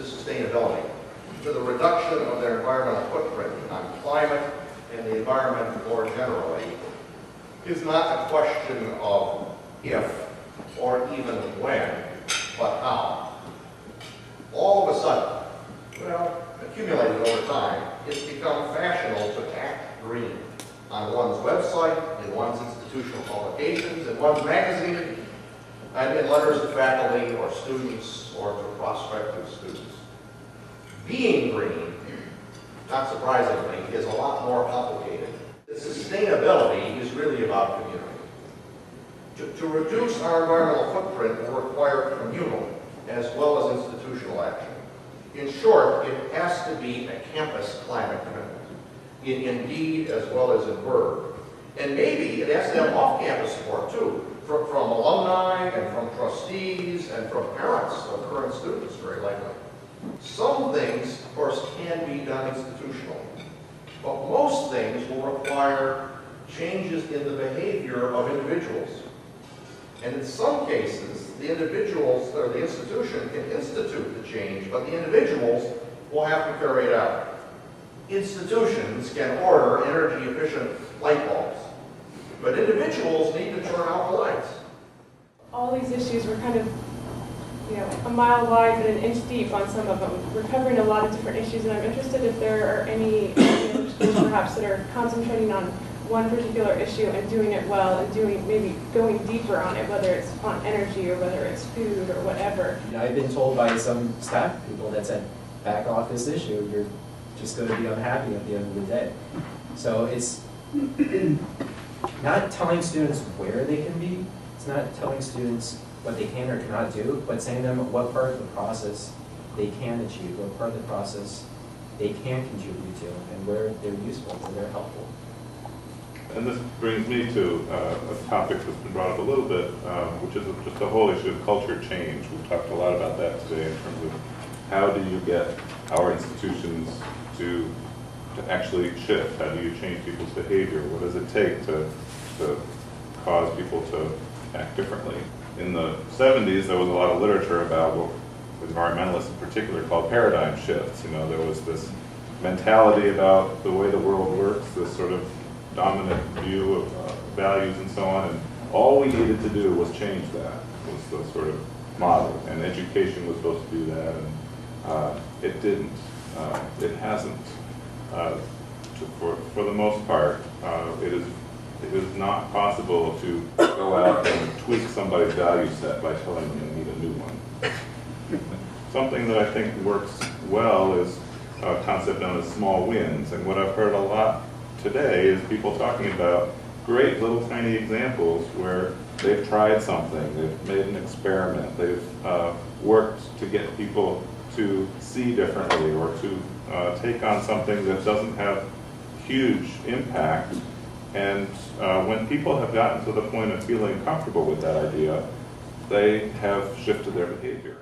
to sustainability, to the reduction of their environmental footprint on climate and the environment more generally, is not a question of if or even when, but how. All of a sudden, well, accumulated over time, it's become fashionable to act green on one's website, in one's institutional publications, in one's magazine, and in letters to faculty or students or to prospective students. Being green, not surprisingly, is a lot more complicated. Sustainability is really about community. To reduce our environmental footprint will require communal as well as institutional action. In short, it has to be a campus climate commitment, in deed as well as in word. And maybe it has to have off-campus support too, from alumni and from trustees and from parents of current students, very likely. Some things, of course, can be done institutionally, but most things will require changes in the behavior of individuals. And in some cases, the individuals or the institution can institute the change, but the individuals will have to carry it out. Institutions can order energy-efficient light bulbs, but individuals need to turn out the lights. All these issues were kind of, a mile wide and an inch deep on some of them. We're covering a lot of different issues, and I'm interested if there are any schools perhaps that are concentrating on one particular issue and doing it well and maybe going deeper on it, whether it's on energy or whether it's food or whatever. I've been told by some staff people that said, back off this issue, you're just going to be unhappy at the end of the day. So it's not telling students where they can be, it's not telling students what they can or cannot do, but saying them what part of the process they can achieve, what part of the process they can contribute to, and where they're useful, where they're helpful. And this brings me to a topic that's been brought up a little bit, which is just the whole issue of culture change. We've talked a lot about that today in terms of how do you get our institutions to actually shift? How do you change people's behavior? What does it take to cause people to act differently? In the 70s, there was a lot of literature about what environmentalists in particular called paradigm shifts. There was this mentality about the way the world works, this sort of dominant view of values and so on, and all we needed to do was change that, was the sort of model, and education was supposed to do that, and it didn't. It hasn't. For the most part, it is not possible to go out and tweak somebody's value set by telling them you need a new one. Something that I think works well is a concept known as small wins, and what I've heard a lot today is people talking about great little tiny examples where they've tried something, they've made an experiment, they've worked to get people to see differently or to take on something that doesn't have huge impact. And when people have gotten to the point of feeling comfortable with that idea, they have shifted their behavior.